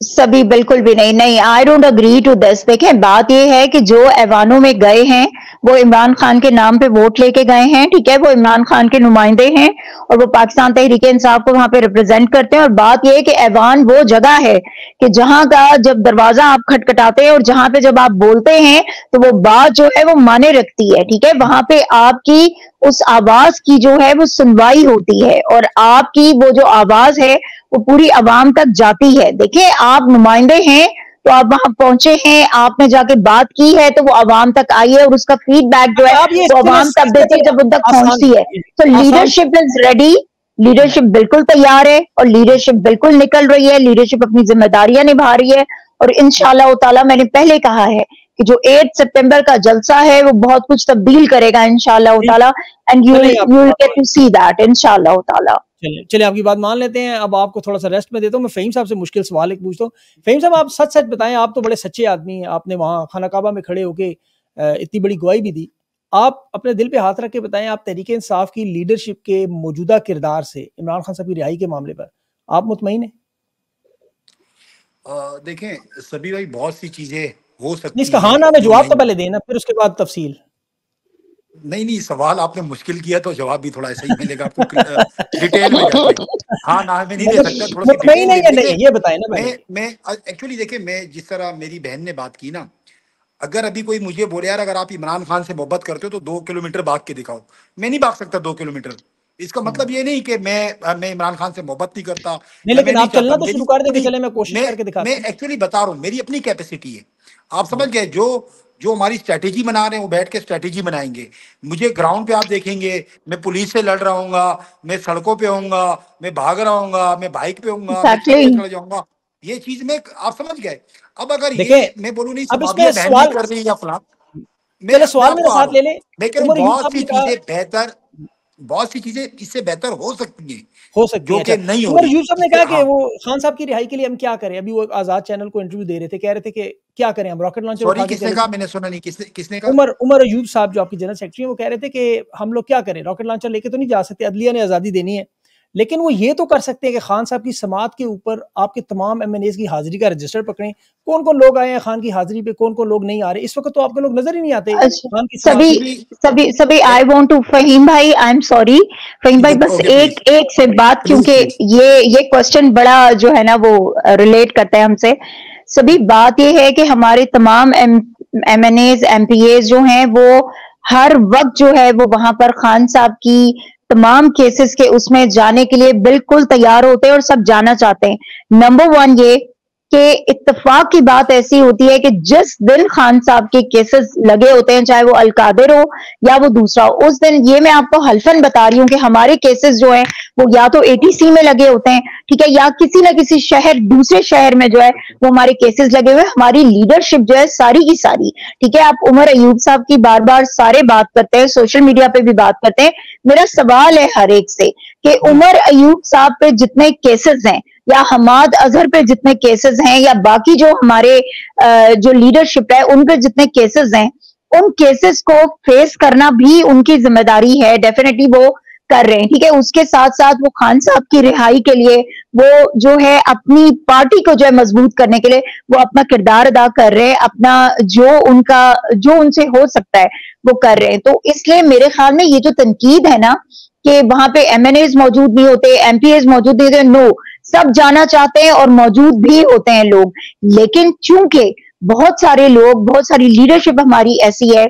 سبھی بالکل بھی نہیں, I don't agree to this. دیکھیں بات یہ ہے کہ جو ایوانوں میں گئے ہیں وہ عمران خان کے نام پہ ووٹ لے کے گئے ہیں, ٹھیک ہے, وہ عمران خان کے نمائندے ہیں اور وہ پاکستان تحریک انصاف کو وہاں پہ ریپرزینٹ کرتے ہیں, اور بات یہ ہے کہ ایوان وہ جگہ ہے کہ جہاں کا جب دروازہ آپ کھٹکھٹاتے ہیں اور جہاں پہ جب آپ بولتے ہیں تو وہ بات جو ہے وہ مانے رکھتی ہے, ٹھیک ہے, وہاں پہ آپ کی اس آواز کی جو ہے وہ سنوائی ہوتی ہے, اور آپ کی وہ جو آواز ہے وہ پوری عوام تک جاتی ہے. دیکھیں آپ نمائندے ہیں تو آپ وہاں پہنچے ہیں, آپ نے جا کے بات کی ہے تو وہ عوام تک آئی ہے, اور اس کا فیڈ بیک جو ہے وہ عوام تک دیتی ہے جب ان تک پہنچتی ہے. تو لیڈرشپ از ریڈی, لیڈرشپ بالکل تیار ہے, اور لیڈرشپ بالکل نکل رہی ہے, لیڈرشپ اپنی ذمہ داریاں نبھا رہی ہے, اور انشاءاللہ تعالی میں نے پہلے کہا ہے کہ جو 8 سپٹمبر کا جلسہ ہے وہ بہت کچھ تبدیل کرے گا انشاءاللہ تعالی, and you will get to see that انشاءاللہ تعالی. چلے آپ کی بات مان لیتے ہیں, اب آپ کو تھوڑا سا ریسٹ میں دیتا ہوں. میں فہیم صاحب سے مشکل سوال ایک پوچھتا ہوں. فہیم صاحب آپ سچ سچ بتائیں, آپ تو بڑے سچے آدمی ہیں, آپ نے وہاں خانہ کعبہ میں کھڑے ہو کے اتنی بڑی گواہی بھی دی, آپ اپنے دل پہ ہاتھ رکھ کے بتائیں, آپ تحریک انصاف کی لیڈرشپ کے موجودہ کردار سے عمران خان صاحب کی رہائی کے معاملے پر آپ مطمئن ہیں؟ دیکھیں سبھی بھائی بہت سی چیزیں ہو سکتی ہیں. اس کا ہاں نہ میں جواب تو پہلے دینا, پھر اس کے بعد تفصیل. نہیں سوال آپ نے مشکل کیا تو جواب بھی تھوڑا ایسا ہی ملے گا آپ کو, ڈیٹیل میں جا کے. ہاں نہ میں نہیں دے سکتا, تھوڑا سی ڈیٹیل میں. یہ بتائیں نا میں ایکچولی دیکھیں, میں جس طرح میری بہن نے بات کی نا, اگر ابھی کوئی مجھے بولے یار اگر آپ عمران خان سے محبت کرتے ہو تو 2 کلومیٹر بھاگ کے دکھاؤ, میں نہیں بھاگ سکتا 2 کلومیٹر. اس کا مطلب یہ نہیں کہ میں عمران خان سے محبت نہیں کرتا, لیکن آپ چلنا تو شروع کر دیں کہ چلے میں کوشش کر کے دکھاتا ہوں. میں ایکچولی بتا رہا ہوں میری اپنی کیپیسٹی ہے, آپ سمجھ گئے. جو ہماری اسٹریٹجی بنا رہے ہیں وہ بیٹھ کے اسٹریٹجی بنائیں گے. مجھے گراؤنڈ پہ آپ دیکھیں گے میں پولیس سے لڑ رہا ہوں گا, میں سڑکوں پہ ہوں گا, میں بھاگ رہا ہوں گا, میں بائک پہ ہوں گا, میں چھت پہ چڑھ جاؤں گا, یہ چیز میں آپ سمجھ گئے. اب اگر یہ میں بولوں نہیں سبابیہ بہن نہیں کر رہی یا فلاں, چلے سوال میرے ساتھ لے لیں. لیکن بہت سی چیزیں اس سے بہتر ہو سکتی ہیں, جو کہ نہیں ہو رہی. عمر یوسف نے کہا کہ وہ خان صاحب کی رہائی کے لیے ہم کیا کریں. ابھی وہ آزاد چینل کو انٹرویو دے رہے تھے, کہہ رہے تھے کہ کیا کریں ہم, راکٹ لانچر اٹھا کے. کس نے کہا, میں نے سنا نہیں, کس نے کہا؟ عمر ایوب صاحب جو آپ کی جنرل سیکرٹری ہیں وہ کہہ رہے تھے کہ ہم لوگ کیا کریں, راکٹ لانچر لے کے تو نہیں جا سکتے, عدلیہ نے آزادی دینی ہے, لیکن وہ یہ تو کر سکتے ہیں کہ خان صاحب کی سماعت کے اوپر آپ کے تمام MNAs کی حاضری کا رجسٹر پکڑیں, کون کون لوگ آئے ہیں خان کی حاضری پہ, کون کون لوگ نہیں آ رہے. اس وقت تو آپ کے لوگ نظر ہی نہیں آتے. سبھی آئی وانٹ ٹو, فہیم بھائی آئی ایم سوری, فہیم بھائی بس ایک سے بات, کیونکہ یہ کوشچن بڑا جو ہے نا وہ ریلیٹ کرتا ہے ہم سے. سبھی بات یہ ہے کہ ہمارے تمام MNAs MPAs جو ہیں وہ ہر وقت جو ہے وہ وہاں پر خان صاحب کی تمام کیسز کے اس میں جانے کے لیے بالکل تیار ہوتے ہیں اور سب جانا چاہتے ہیں. نمبر 1 یہ کہ اتفاق کی بات ایسی ہوتی ہے کہ جس دن خان صاحب کے کیسز لگے ہوتے ہیں, چاہے وہ القادر ہو یا وہ دوسرا, اس دن یہ میں آپ کو حلفاً بتا رہی ہوں کہ ہمارے کیسز جو ہیں وہ یا تو ATC میں لگے ہوتے ہیں, ٹھیک ہے, یا کسی نہ کسی دوسرے شہر میں جو ہے وہ ہمارے کیسز لگے ہوئے. ہماری لیڈرشپ جو ہے ساری کی ساری, ٹھیک ہے, آپ عمر ایوب صاحب کی بار بار سارے بات کرتے ہیں, سوشل میڈیا پہ بھی بات کرتے ہیں. میرا سوال ہے ہر ایک سے کہ عمر ایوب صاحب پہ جتنے کیسز ہیں, یا حماد اظہر پہ جتنے کیسز ہیں, یا باقی جو ہمارے جو لیڈرشپ ہے ان پہ جتنے کیسز ہیں, ان کیسز کو فیس کرنا بھی ان کی ذمہ داری ہے. ڈیفینیٹلی وہ کر رہے ہیں, ٹھیک ہے. اس کے ساتھ ساتھ وہ خان صاحب کی رہائی کے لیے وہ جو ہے اپنی پارٹی کو جو ہے مضبوط کرنے کے لیے وہ اپنا کردار ادا کر رہے ہیں, اپنا جو ان سے ہو سکتا ہے وہ کر رہے ہیں. تو اس لیے میرے خیال میں یہ جو تنقید ہے نا کہ وہاں پہ ایم این ایز موجود نہیں ہوتے, ایم پی ایز موجود نہیں ہوتے, نو, سب جانا چاہتے ہیں اور موجود بھی ہوتے ہیں لوگ. لیکن چونکہ بہت سارے لوگ, بہت ساری لیڈرشپ ہماری ایسی ہے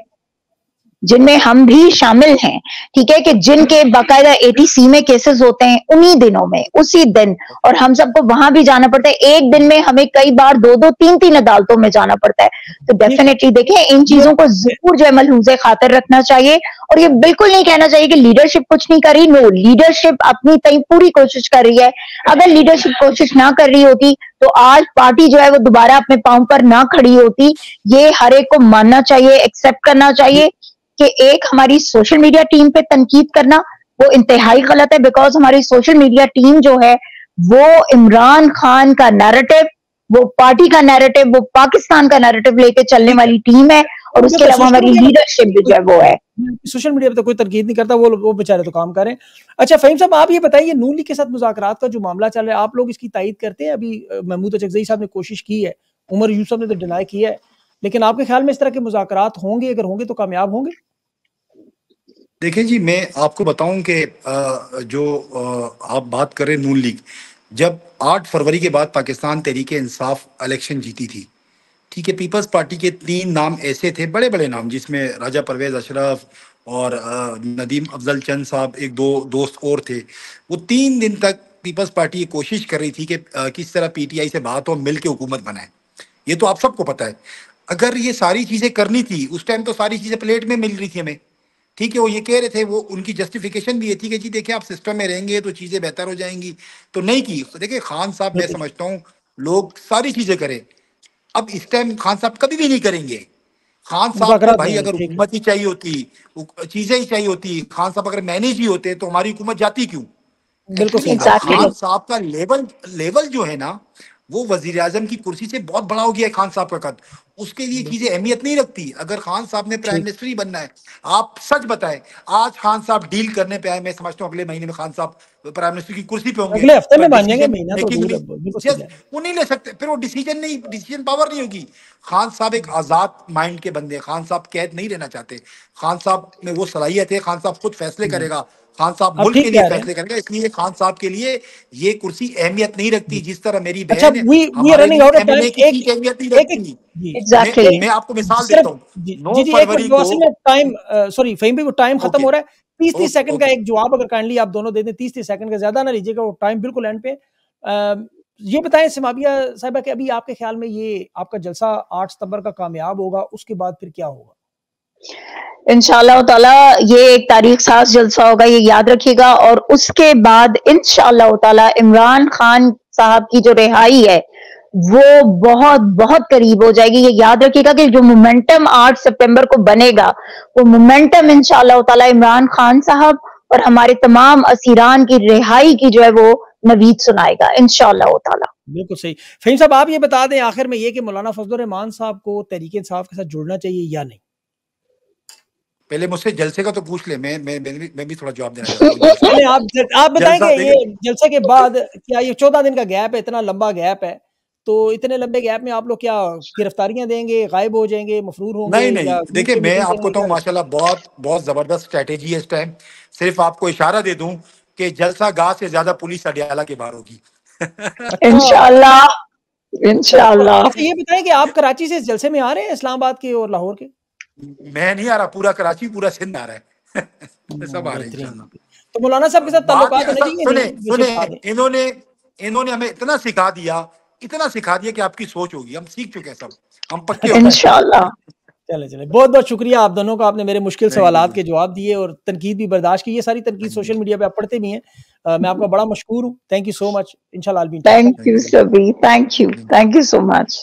جن میں ہم بھی شامل ہیں, ٹھیک ہے, کہ جن کے باقاعدہ ATC میں کیسز ہوتے ہیں انہی دنوں میں, اسی دن, اور ہم سب کو وہاں بھی جانا پڑتا ہے. ایک دن میں ہمیں کئی بار 2-3 عدالتوں میں جانا پڑتا ہے. تو ڈیفینیٹلی دیکھیں ان چیزوں کو ضرور جو ہے ملحوظ خاطر رکھنا چاہیے, اور یہ بالکل نہیں کہنا چاہیے کہ لیڈرشپ کچھ نہیں کر رہی. نو, لیڈرشپ اپنی تئیں پوری کوشش کر رہی ہے. اگر لیڈرشپ کوشش نہ کر رہی ہوتی تو آج پارٹی جو ہے وہ دوبارہ اپنے پاؤں پر نہ کھڑی ہوتی. یہ ہر ایک کو ماننا چاہیے, ایکسپٹ کرنا چاہیے کہ ایک ہماری سوشل میڈیا ٹیم پہ تنقید کرنا وہ انتہائی غلط ہے, بیکاز ہماری سوشل میڈیا ٹیم جو ہے وہ عمران خان کا نیریٹو, وہ پارٹی کا نیریٹو, وہ پاکستان کا نیریٹو لے کے چلنے والی ٹیم ہے, اور اس کے علاوہ ہماری لیڈرشپ بھی جو ہے وہ ہے. سوشل میڈیا پہ تو کوئی تنقید نہیں کرتا, وہ بیچارے تو کام کریں. اچھا فہیم صاحب, آپ یہ بتائیے نون لیگ کے ساتھ مذاکرات کا جو معاملہ چل رہا ہے, آپ لوگ اس کی تائید کرتے ہیں؟ ابھی محمود اچکزئی صاحب نے کوشش کی ہے, عمر یوسف نے تو ڈینائی کیا ہے, لیکن آپ کے خیال میں اس طرح کے مذاکرات ہوں گے؟ اگر ہوں گے تو کامیاب ہوں گے؟ دیکھیں جی, میں آپ کو بتاؤں کہ جو آپ بات کریں نون لیگ, جب 8 فروری کے بعد پاکستان تحریک انصاف الیکشن جیتی تھی, ٹھیک ہے, پیپلز پارٹی کے 3 نام ایسے تھے, بڑے بڑے نام, جس میں راجہ پرویز اشرف اور ندیم افضل چند صاحب, ایک دو دوست اور تھے. وہ 3 دن تک پیپلز پارٹی یہ کوشش کر رہی تھی کہ کس طرح PTI سے بات ہو, مل کے حکومت بنائے. یہ تو آپ سب کو پتہ ہے. اگر یہ ساری چیزیں کرنی تھی اس ٹائم, تو ساری چیزیں پلیٹ میں مل رہی تھی ہمیں, ٹھیک ہے. وہ یہ کہہ رہے تھے, وہ ان کی جسٹیفیکیشن بھی یہ تھی کہ جی دیکھیں آپ سسٹم میں رہیں گے تو چیزیں بہتر ہو جائیں گی, تو نہیں کی. دیکھیں خان صاحب, میں سمجھتا ہوں لوگ ساری چیزیں کریں, اب اس ٹائم خان صاحب کبھی بھی نہیں کریں گے. خان صاحب کو بھائی اگر حکومت ہی چاہیے ہوتی, چیزیں ہی چاہیے ہوتی, خان صاحب اگر مینیج ہی ہوتے تو ہماری حکومت جاتی کیوں؟ ایکچولی خان صاحب کا لیول جو ہے نا, وہ وزیر اعظم کی کرسی سے بہت بڑا ہو گیا ہے خان صاحب کا قد. اس کے لیے چیزیں اہمیت نہیں رکھتی. اگر خان صاحب نے پرائم منسٹر ہی بننا ہے, آپ سچ بتائیں, آج خان صاحب ڈیل کرنے پہ آئے, میں سمجھتا ہوں اگلے مہینے میں خان صاحب پرائم منسٹر کی کرسی پہ ہوں گے, اگلے ہفتے میں بن جائیں گے, مہینہ تو دور ہے, وہ نہیں لے سکتے, پھر وہ ڈیسیجن پاور نہیں ہوگی. خان صاحب ایک آزاد مائنڈ کے بندے, خان صاحب قید نہیں رہنا چاہتے. خان صاحب میں وہ صلاحیت ہے, خان صاحب خود فیصلے کرے گا, خان صاحب ملک کے لیے فیصلے کرے گا. اس لیے خان صاحب کے لیے یہ کرسی اہمیت نہیں رکھتی, جس طرح میری بہن ہمارے لیے MNA کی سیٹ اہمیت نہیں رکھتی. میں آپ کو مثال دیتا ہوں, 9 فروری کو سوری فہیم بھائی, وہ ٹائم ختم ہو رہا ہے. 30 سیکنڈ کا ایک جواب اگر کائنڈلی آپ دونوں دے دیں, 30 سیکنڈ کا, زیادہ نہ لیجیے گا, وہ ٹائم بالکل اینڈ پہ. یہ بتائیں سمابیہ صاحبہ کہ ابھی آپ کے خیال میں یہ آپ کا جلسہ 8 ستمبر کا کامیاب ہوگا, اس کے بعد پھر کیا ہوگا؟ انشاءاللہ تعالیٰ یہ ایک تاریخ ساز جلسہ ہوگا, یہ یاد رکھیے گا. اور اس کے بعد انشاءاللہ تعالیٰ عمران خان صاحب کی جو رہائی ہے وہ بہت بہت قریب ہو جائے گی. یہ یاد رکھیے گا کہ جو مومنٹم 8 سپٹمبر کو بنے گا, وہ مومنٹم انشاءاللہ تعالیٰ عمران خان صاحب اور ہمارے تمام اسیران کی رہائی کی جو ہے وہ نوید سنائے گا انشاءاللہ تعالیٰ. بالکل صحیح. فہیم صاحب آپ یہ بتا دیں آخر میں یہ کہ مولانا فضل الرحمان صاحب کو تحریک انصاف کے ساتھ جڑنا چاہیے یا نہیں؟ پہلے مجھ سے جلسے کا تو پوچھ لیں, میں بھی تھوڑا جواب دینا چاہتا ہوں. آپ بتائیں کہ یہ جلسے کے بعد کیا یہ 14 دن کا گیپ ہے, اتنا لمبا گیپ ہے, تو اتنے لمبے گیپ میں آپ لوگ کیا گرفتاریاں دیں گے, غائب ہو جائیں گے, مفرور ہوں گے؟ نہیں, دیکھیں میں آپ کو بتاؤں ماشاءاللہ بہت زبردست اسٹریٹجی ہے اس ٹائم. صرف آپ کو اشارہ دے دوں کہ جلسہ گاہ سے زیادہ پولیس اڈیالہ کے باہر ہوگی انشاءاللہ. یہ بتائیں کہ آپ کراچی سے اس جلسے میں آ رہے ہیں, اسلام آباد کے اور لاہور کے؟ میں نہیں آ رہا, پورا کراچی, پورا سندھ آ رہا ہے, سب آ رہے ہیں انشاءاللہ. تو مولانا صاحب کے ساتھ تعلقات ہونے چاہیے. انہوں نے ہمیں اتنا سکھا دیا کہ آپ کی سوچ ہوگی, ہم سیکھ چکے ہیں سب, ہم پکے ہو گئے انشاءاللہ. چلے بہت بہت شکریہ آپ دونوں کا, آپ نے میرے مشکل سوالات کے جواب دیے اور تنقید بھی برداشت کی. یہ ساری تنقید سوشل میڈیا پہ آپ پڑھتے بھی ہیں, میں آپ کا بڑا مشکور ہوں. تھینک یو سو مچ. انشاءاللہ تھینک یو سبھی, تھینک یو سو مچ.